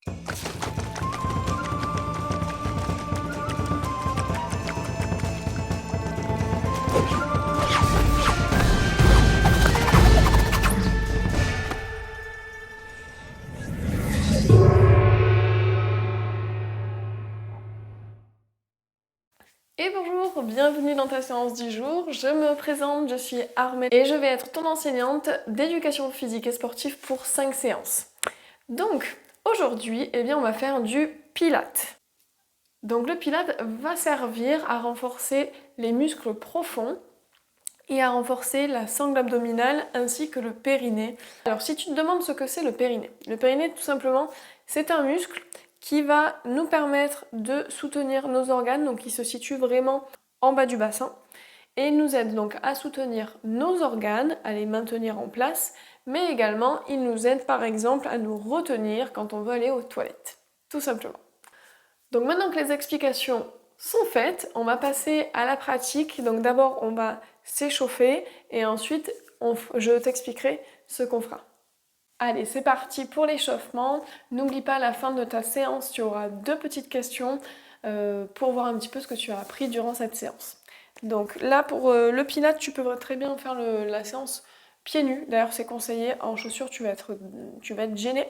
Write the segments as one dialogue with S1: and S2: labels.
S1: Et bonjour, bienvenue dans ta séance du jour. Je me présente, je suis Armelle et je vais être ton enseignante d'éducation physique et sportive pour 5 séances. Donc aujourd'hui, on va faire du Pilates. Donc le Pilates va servir à renforcer les muscles profonds et à renforcer la sangle abdominale ainsi que le périnée. Alors si tu te demandes ce que c'est le périnée tout simplement, c'est un muscle qui va nous permettre de soutenir nos organes, donc il se situe vraiment en bas du bassin, et nous aide donc à soutenir nos organes, à les maintenir en place, mais également il nous aide par exemple à nous retenir quand on veut aller aux toilettes, tout simplement. Donc maintenant que les explications sont faites, on va passer à la pratique. Donc d'abord on va s'échauffer et ensuite je t'expliquerai ce qu'on fera. Allez, c'est parti pour l'échauffement. N'oublie pas à la fin de ta séance, tu auras 2 petites questions pour voir un petit peu ce que tu as appris durant cette séance. Donc là, pour le Pilates, tu peux très bien faire la séance pieds nus. D'ailleurs, c'est conseillé. En chaussures, tu vas être gêné.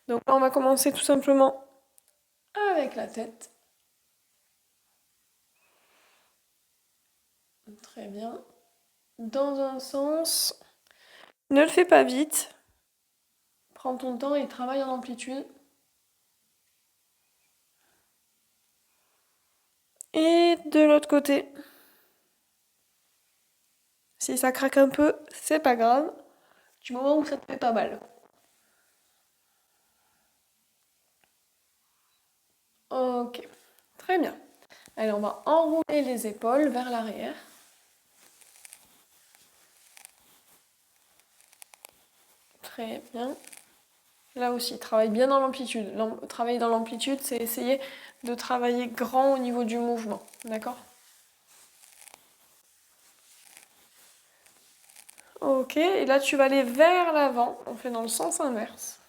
S1: Donc là, on va commencer tout simplement avec la tête. Très bien. Dans un sens, ne le fais pas vite. Prends ton temps et travaille en amplitude. Et de l'autre côté. Si ça craque un peu, c'est pas grave, du moment où ça te fait pas mal. Ok, très bien. Allez, on va enrouler les épaules vers l'arrière. Très bien. Là aussi, travaille bien dans l'amplitude. Travailler dans l'amplitude, c'est essayer de travailler grand au niveau du mouvement. D'accord ? Ok, et là tu vas aller vers l'avant. On fait dans le sens inverse.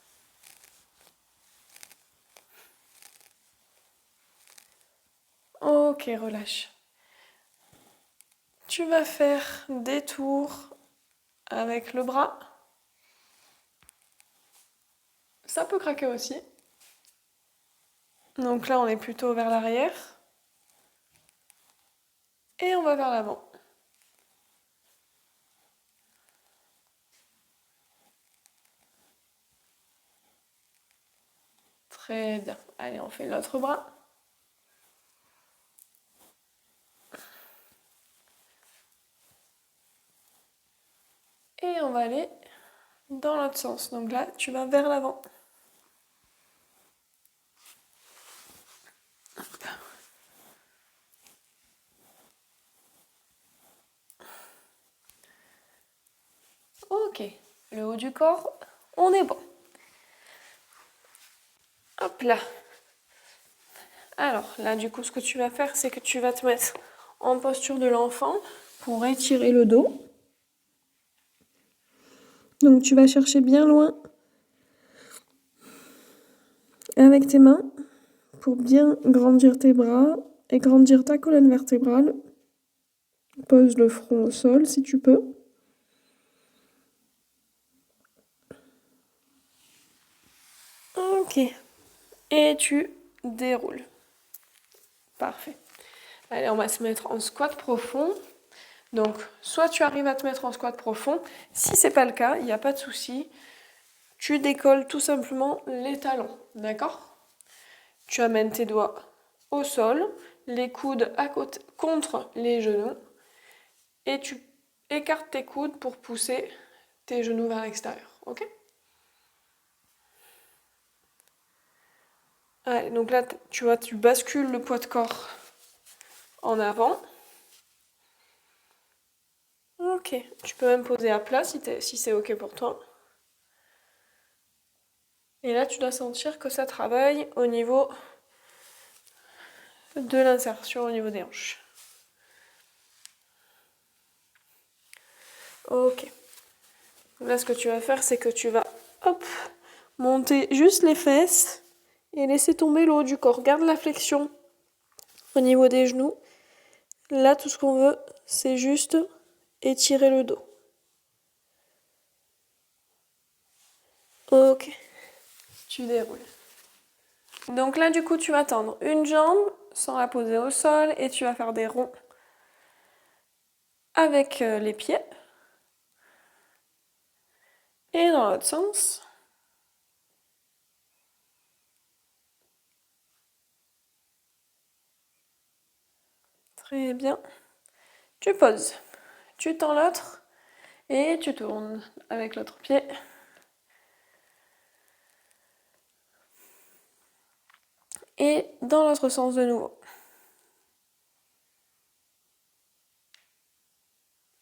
S1: Ok, relâche. Tu vas faire des tours avec le bras. Ça peut craquer aussi. Donc là, on est plutôt vers l'arrière. Et on va vers l'avant. Très bien. Allez, on fait l'autre bras. Et on va aller dans l'autre sens. Donc là, tu vas vers l'avant. Ok, le haut du corps, on est bon. Hop là. Alors là, du coup, ce que tu vas faire, c'est que tu vas te mettre en posture de l'enfant pour étirer le dos. Donc tu vas chercher bien loin avec tes mains pour bien grandir tes bras et grandir ta colonne vertébrale. Pose le front au sol si tu peux. Ok. Et tu déroules. Parfait. Allez, on va se mettre en squat profond. Donc, soit tu arrives à te mettre en squat profond. Si c'est pas le cas, il n'y a pas de souci. Tu décolles tout simplement les talons. D'accord ? Tu amènes tes doigts au sol, les coudes à côté, contre les genoux. Et tu écartes tes coudes pour pousser tes genoux vers l'extérieur. Ok ? Allez, donc là, tu vois, tu bascules le poids de corps en avant. Ok, tu peux même poser à plat si c'est ok pour toi. Et là, tu dois sentir que ça travaille au niveau de l'insertion, au niveau des hanches. Ok. Là, ce que tu vas faire, c'est que tu vas monter juste les fesses et laissez tomber le haut du corps. Garde la flexion au niveau des genoux. Là, tout ce qu'on veut, c'est juste étirer le dos. Ok, tu déroules. Donc là, du coup, tu vas tendre une jambe sans la poser au sol et tu vas faire des ronds avec les pieds. Et dans l'autre sens. Très bien. Tu poses. Tu tends l'autre et tu tournes avec l'autre pied. Et dans l'autre sens de nouveau.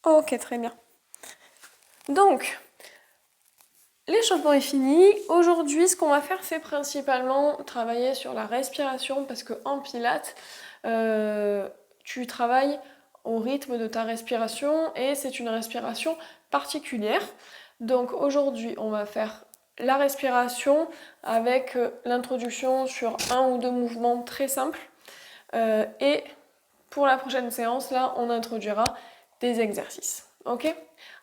S1: Ok, très bien. Donc, l'échauffement est fini. Aujourd'hui, ce qu'on va faire, c'est principalement travailler sur la respiration parce qu'en pilates, tu travailles au rythme de ta respiration et c'est une respiration particulière. Donc aujourd'hui, on va faire la respiration avec l'introduction sur un ou deux mouvements très simples. Et pour la prochaine séance, là, on introduira des exercices. Ok ?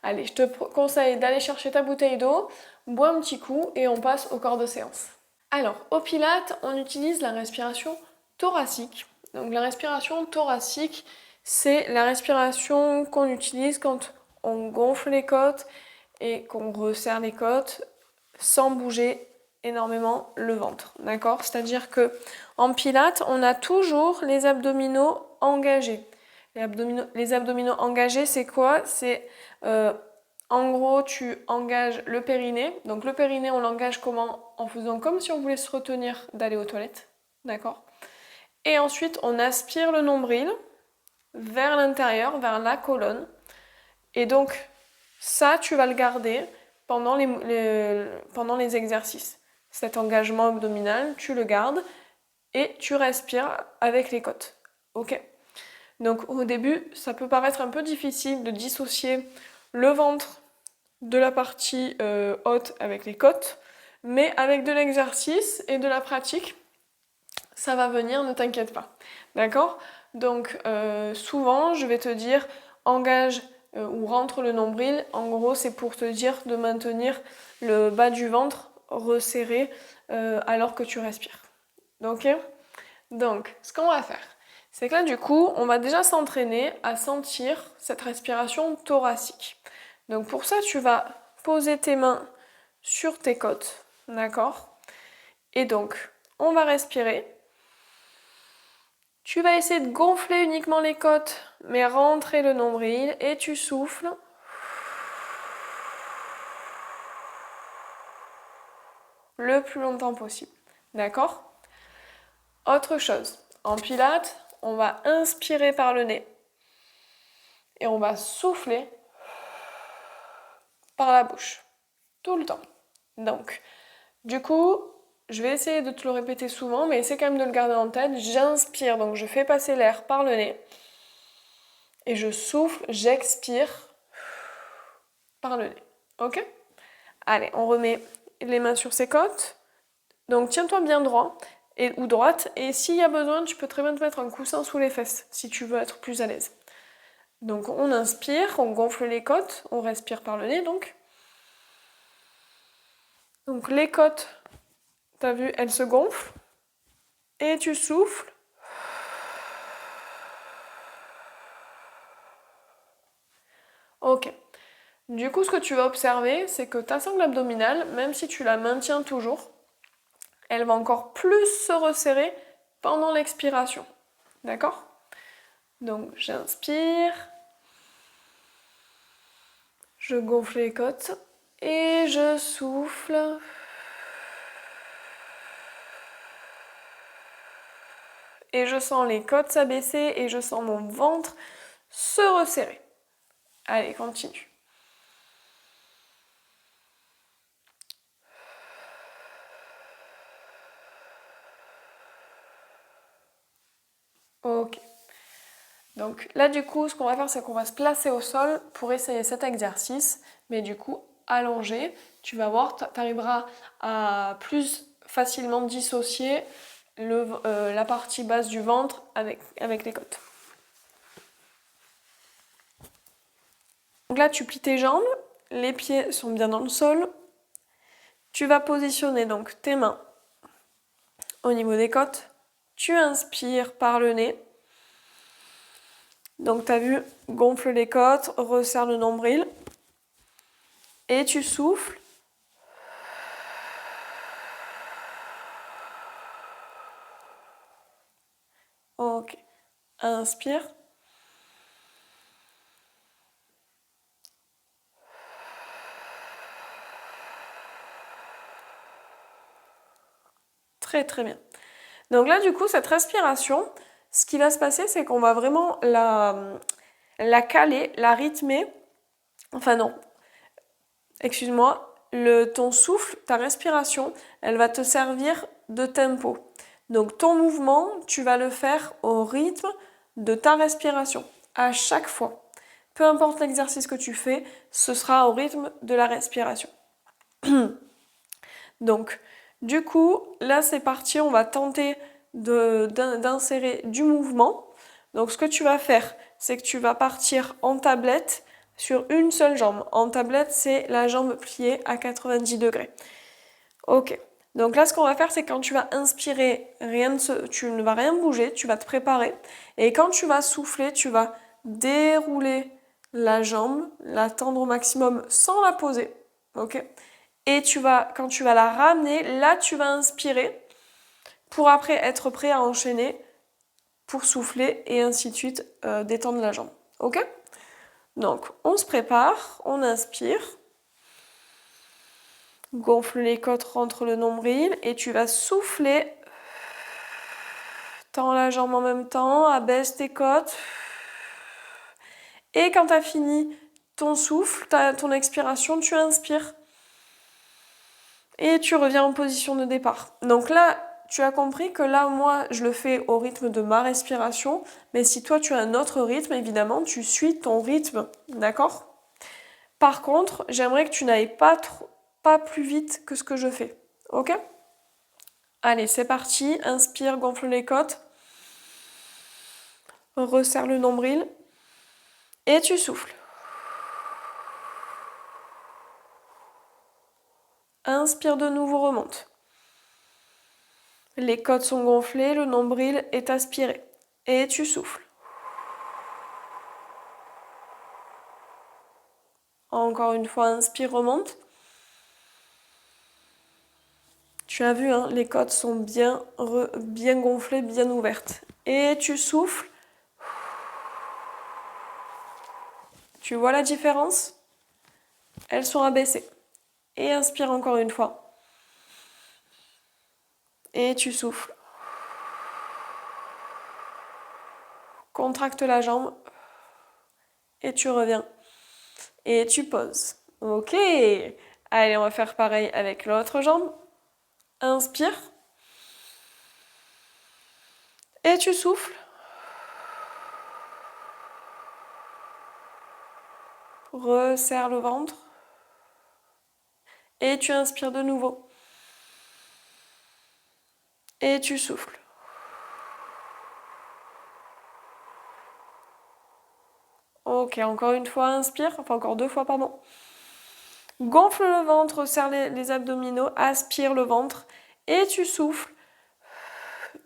S1: Allez, je te conseille d'aller chercher ta bouteille d'eau, bois un petit coup et on passe au corps de séance. Alors, au pilates, on utilise la respiration thoracique. Donc la respiration thoracique, c'est la respiration qu'on utilise quand on gonfle les côtes et qu'on resserre les côtes sans bouger énormément le ventre. D'accord ? C'est-à-dire que en pilates, on a toujours les abdominaux engagés. Les abdominaux engagés, c'est quoi ? C'est en gros, tu engages le périnée. Donc le périnée, on l'engage comment ? En faisant comme si on voulait se retenir d'aller aux toilettes. D'accord ? Et ensuite, on aspire le nombril vers l'intérieur, vers la colonne. Et donc, ça, tu vas le garder pendant les exercices. Cet engagement abdominal, tu le gardes et tu respires avec les côtes. Ok ? Donc au début, ça peut paraître un peu difficile de dissocier le ventre de la partie haute avec les côtes, mais avec de l'exercice et de la pratique, ça va venir, ne t'inquiète pas. D'accord ? Donc souvent, je vais te dire engage ou rentre le nombril. En gros, c'est pour te dire de maintenir le bas du ventre resserré alors que tu respires. Ok ? Donc, ce qu'on va faire, c'est que là, du coup, on va déjà s'entraîner à sentir cette respiration thoracique. Donc pour ça, tu vas poser tes mains sur tes côtes, d'accord ? Et donc, on va respirer. Tu vas essayer de gonfler uniquement les côtes, mais rentrer le nombril et tu souffles. Le plus longtemps possible, d'accord ? Autre chose, en pilates, on va inspirer par le nez et on va souffler par la bouche, tout le temps. Donc, du coup, je vais essayer de te le répéter souvent, mais essaie quand même de le garder en tête. J'inspire, donc je fais passer l'air par le nez. Et je souffle, j'expire par le nez. Ok ? Allez, on remet les mains sur ses côtes. Donc tiens-toi bien droit ou droite. Et s'il y a besoin, tu peux très bien te mettre un coussin sous les fesses si tu veux être plus à l'aise. Donc on inspire, on gonfle les côtes, on respire par le nez donc. Donc les côtes, t'as vu, elles se gonflent. Et tu souffles. Ok. Du coup, ce que tu vas observer, c'est que ta sangle abdominale, même si tu la maintiens toujours, elle va encore plus se resserrer pendant l'expiration. D'accord ? Donc, j'inspire. Je gonfle les côtes. Et je souffle. Et je sens les côtes s'abaisser et je sens mon ventre se resserrer. Allez, continue. Ok. Donc là, du coup, ce qu'on va faire, c'est qu'on va se placer au sol pour essayer cet exercice. Mais du coup, allongé, tu vas voir, tu arriveras à plus facilement dissocier la partie basse du ventre avec les côtes. Donc là, tu plies tes jambes, les pieds sont bien dans le sol. Tu vas positionner donc tes mains au niveau des côtes. Tu inspires par le nez. Donc tu as vu, gonfle les côtes, resserre le nombril. Et tu souffles. Ok. Inspire. Très très bien. Donc là, du coup, cette respiration, ce qui va se passer, c'est qu'on va vraiment la caler, la rythmer. Enfin non, excuse-moi, ton souffle, ta respiration, elle va te servir de tempo. Donc ton mouvement, tu vas le faire au rythme de ta respiration, à chaque fois. Peu importe l'exercice que tu fais, ce sera au rythme de la respiration. Donc, du coup, là c'est parti, on va tenter d'insérer du mouvement. Donc ce que tu vas faire, c'est que tu vas partir en tablette sur une seule jambe. En tablette, c'est la jambe pliée à 90 degrés. Ok. Donc là, ce qu'on va faire, c'est quand tu vas inspirer, tu ne vas rien bouger, tu vas te préparer. Et quand tu vas souffler, tu vas dérouler la jambe, la tendre au maximum sans la poser. Ok. Et quand tu vas la ramener, là, tu vas inspirer pour après être prêt à enchaîner pour souffler et ainsi de suite détendre la jambe. Ok? Donc, on se prépare, on inspire. Gonfle les côtes, rentre le nombril et tu vas souffler. Tends la jambe en même temps, abaisse tes côtes. Et quand tu as fini ton souffle, ton expiration, tu inspires. Et tu reviens en position de départ. Donc là, tu as compris que là, moi, je le fais au rythme de ma respiration. Mais si toi, tu as un autre rythme, évidemment, tu suis ton rythme. D'accord ? Par contre, j'aimerais que tu n'ailles pas plus vite que ce que je fais. Ok ? Allez, c'est parti. Inspire, gonfle les côtes. Resserre le nombril. Et tu souffles. Inspire de nouveau, remonte. Les côtes sont gonflées, le nombril est aspiré. Et tu souffles. Encore une fois, inspire, remonte. Tu as vu, hein, les côtes sont bien gonflées, bien ouvertes. Et tu souffles. Tu vois la différence ? Elles sont abaissées. Et inspire encore une fois. Et tu souffles. Contracte la jambe. Et tu reviens. Et tu poses. Ok. Allez, on va faire pareil avec l'autre jambe. Inspire. Et tu souffles. Resserre le ventre. Et tu inspires de nouveau. Et tu souffles. Ok, encore une fois, inspire. Enfin, encore 2 fois, pardon. Gonfle le ventre, serre les abdominaux, aspire le ventre. Et tu souffles.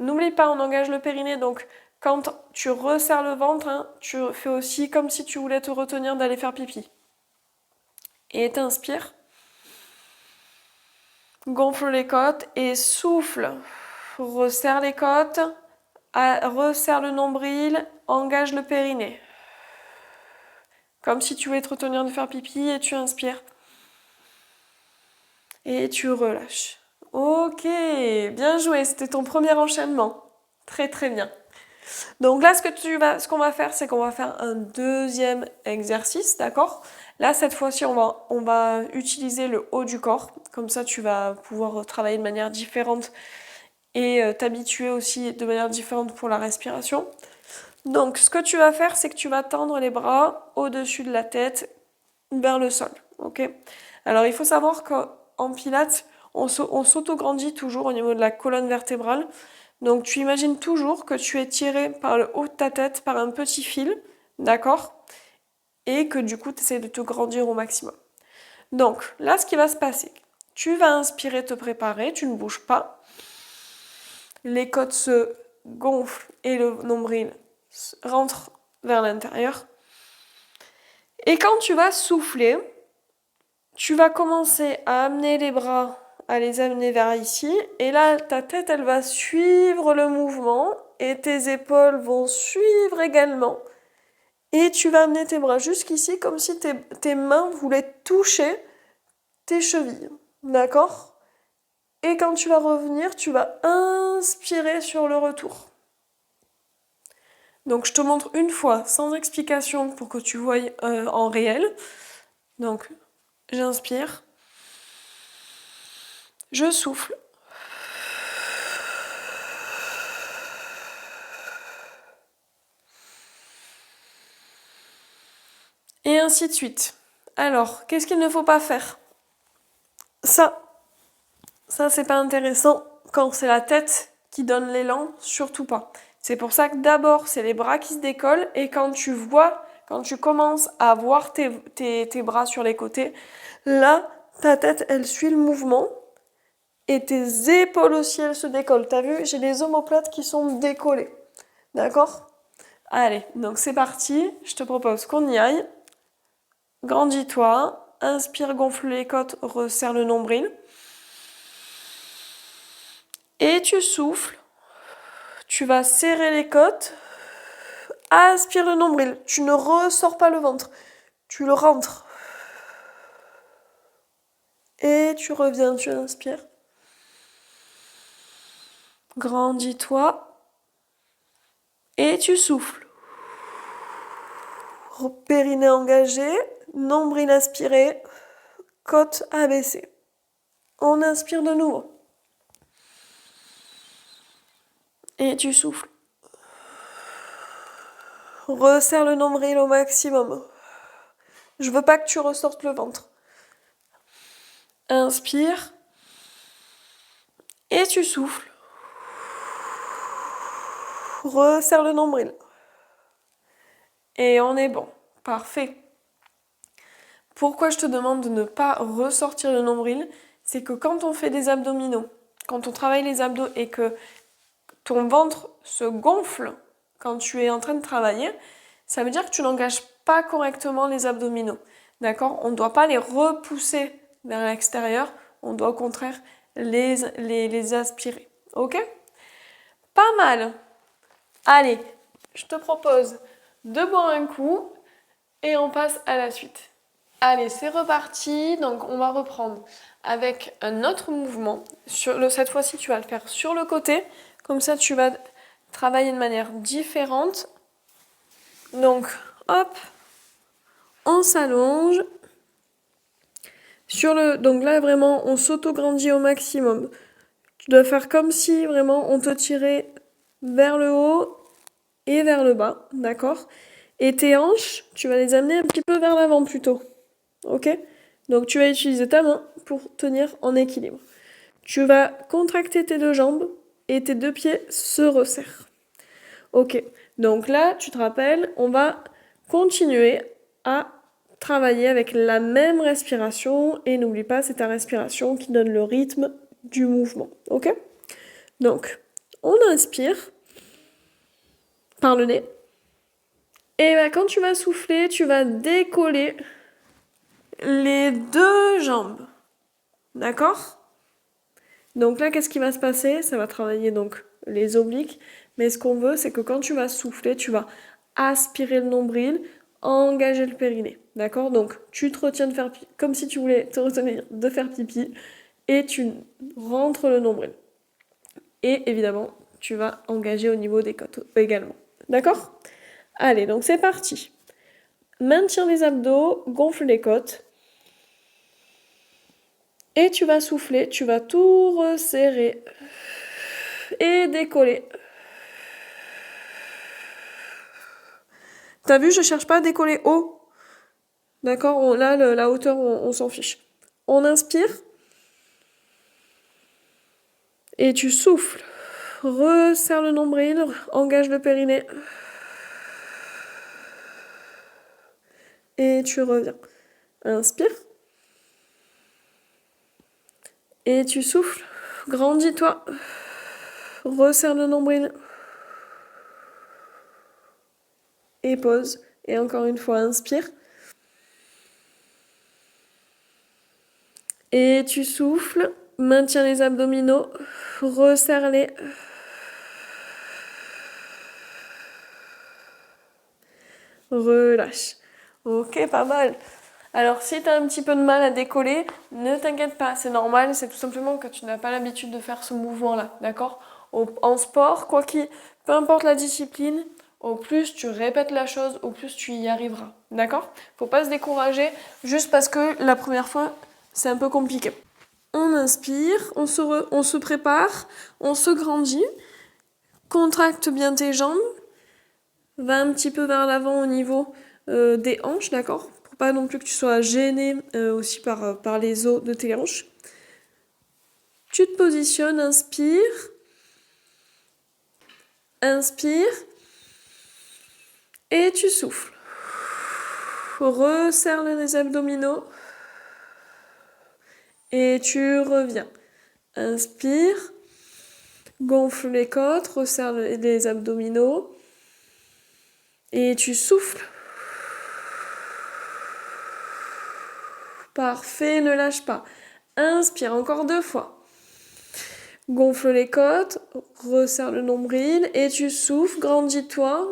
S1: N'oublie pas, on engage le périnée. Donc, quand tu resserres le ventre, hein, tu fais aussi comme si tu voulais te retenir d'aller faire pipi. Et t'inspires. Gonfle les côtes et souffle. Resserre les côtes. Resserre le nombril. Engage le périnée. Comme si tu voulais te retenir de faire pipi et tu inspires. Et tu relâches. Ok, bien joué, c'était ton premier enchaînement. Très très bien. Donc là, ce qu'on va faire, c'est qu'on va faire un deuxième exercice, d'accord ? Là, cette fois-ci, on va utiliser le haut du corps. Comme ça, tu vas pouvoir travailler de manière différente et t'habituer aussi de manière différente pour la respiration. Donc, ce que tu vas faire, c'est que tu vas tendre les bras au-dessus de la tête vers le sol, ok ? Alors, il faut savoir qu'en pilates, on s'auto-grandit toujours au niveau de la colonne vertébrale. Donc tu imagines toujours que tu es tiré par le haut de ta tête par un petit fil, d'accord? Et que du coup tu essaies de te grandir au maximum. Donc là, ce qui va se passer, tu vas inspirer, te préparer, tu ne bouges pas. Les côtes se gonflent et le nombril rentre vers l'intérieur. Et quand tu vas souffler, tu vas commencer à amener les bras, à les amener vers ici. Et là, ta tête, elle va suivre le mouvement et tes épaules vont suivre également. Et tu vas amener tes bras jusqu'ici comme si tes mains voulaient toucher tes chevilles. D'accord ? Et quand tu vas revenir, tu vas inspirer sur le retour. Donc je te montre une fois sans explication pour que tu voies en réel. Donc j'inspire. Je souffle. Et ainsi de suite. Alors, qu'est-ce qu'il ne faut pas faire ? Ça, c'est pas intéressant quand c'est la tête qui donne l'élan, surtout pas. C'est pour ça que d'abord, c'est les bras qui se décollent et quand tu commences à voir tes bras sur les côtés, là, ta tête, elle suit le mouvement et tes épaules aussi, elles se décollent. T'as vu, j'ai les omoplates qui sont décollées. D'accord ? Allez, donc c'est parti. Je te propose qu'on y aille. Grandis-toi. Inspire, gonfle les côtes, resserre le nombril. Et tu souffles. Tu vas serrer les côtes. Aspire le nombril. Tu ne ressors pas le ventre. Tu le rentres. Et tu reviens, tu inspires. Grandis-toi. Et tu souffles. Périnée engagé. Nombril aspiré. Côte abaissée. On inspire de nouveau. Et tu souffles. Resserre le nombril au maximum. Je veux pas que tu ressortes le ventre. Inspire. Et tu souffles. Resserre le nombril. Et on est bon. Parfait. Pourquoi je te demande de ne pas ressortir le nombril ? C'est que quand on fait des abdominaux, quand on travaille les abdos et que ton ventre se gonfle quand tu es en train de travailler, ça veut dire que tu n'engages pas correctement les abdominaux. D'accord ? On ne doit pas les repousser vers l'extérieur, on doit au contraire les aspirer. Ok ? Pas mal. Allez, je te propose de boire un coup et on passe à la suite. Allez, c'est reparti. Donc, on va reprendre avec un autre mouvement. Cette fois-ci, tu vas le faire sur le côté. Comme ça, tu vas travailler de manière différente. Donc, hop, on s'allonge. Donc là, vraiment, on s'auto-grandit au maximum. Tu dois faire comme si, vraiment, on te tirait vers le haut et vers le bas, d'accord ? Et tes hanches, tu vas les amener un petit peu vers l'avant plutôt. Ok ? Donc tu vas utiliser ta main pour tenir en équilibre. Tu vas contracter tes deux jambes et tes deux pieds se resserrent. Ok, donc là, tu te rappelles, on va continuer à travailler avec la même respiration et n'oublie pas, c'est ta respiration qui donne le rythme du mouvement. Ok ? Donc, on inspire par le nez. Et quand tu vas souffler, tu vas décoller les deux jambes. D'accord ? Donc là, qu'est-ce qui va se passer ? Ça va travailler donc les obliques. Mais ce qu'on veut, c'est que quand tu vas souffler, tu vas aspirer le nombril, engager le périnée. D'accord ? Donc tu te retiens de faire pipi, comme si tu voulais te retenir de faire pipi. Et tu rentres le nombril. Et évidemment, tu vas engager au niveau des côtes également. D'accord ? Allez, donc c'est parti. Maintiens les abdos, gonfle les côtes. Et tu vas souffler, tu vas tout resserrer et décoller. T'as vu, je cherche pas à décoller haut. D'accord ? Là, la hauteur, on s'en fiche. On inspire. Et tu souffles. Resserre le nombril, engage le périnée. Et tu reviens. Inspire. Et tu souffles. Grandis-toi. Resserre le nombril. Et pose. Et encore une fois, inspire. Et tu souffles. Maintiens les abdominaux. Resserre-les. Relâche. Ok, pas mal. Alors, si tu as un petit peu de mal à décoller, ne t'inquiète pas, c'est normal, c'est tout simplement que tu n'as pas l'habitude de faire ce mouvement-là, d'accord? En sport, peu importe la discipline, au plus tu répètes la chose, au plus tu y arriveras, d'accord? Faut pas se décourager juste parce que la première fois, c'est un peu compliqué. On inspire, on se prépare, on se grandit, contracte bien tes jambes, va un petit peu vers l'avant au niveau des hanches, d'accord? Pour pas non plus que tu sois gêné aussi par les os de tes hanches. Tu te positionnes, inspire, et tu souffles. Resserre les abdominaux et tu reviens. Inspire, gonfle les côtes, resserre les abdominaux et tu souffles. Parfait, ne lâche pas. Inspire encore 2 fois. Gonfle les côtes, resserre le nombril et tu souffles, grandis-toi.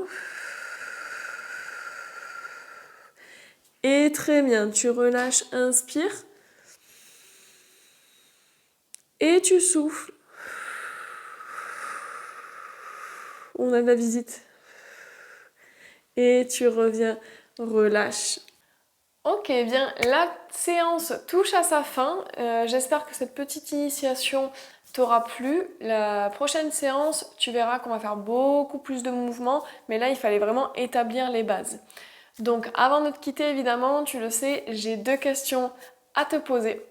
S1: Et très bien, tu relâches, inspire. Et tu souffles. On a de la visite. Et tu reviens, relâche. Ok, bien, la séance touche à sa fin. J'espère que cette petite initiation t'aura plu. La prochaine séance, tu verras qu'on va faire beaucoup plus de mouvements, mais là, il fallait vraiment établir les bases. Donc, avant de te quitter, évidemment, tu le sais, j'ai 2 questions à te poser.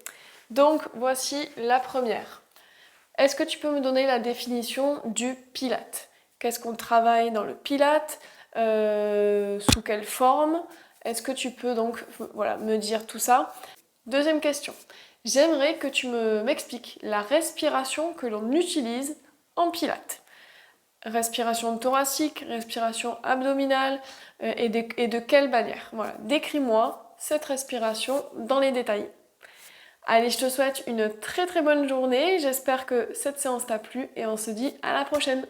S1: Donc, voici la première. Est-ce que tu peux me donner la définition du Pilate? Qu'est-ce qu'on travaille dans le Pilate? Sous quelle forme? Est-ce que tu peux donc me dire tout ça? Deuxième question. J'aimerais que tu m'expliques la respiration que l'on utilise en Pilate. Respiration thoracique, respiration abdominale et de quelle manière? Voilà, décris-moi cette respiration dans les détails. Allez, je te souhaite une très très bonne journée. J'espère que cette séance t'a plu et on se dit à la prochaine.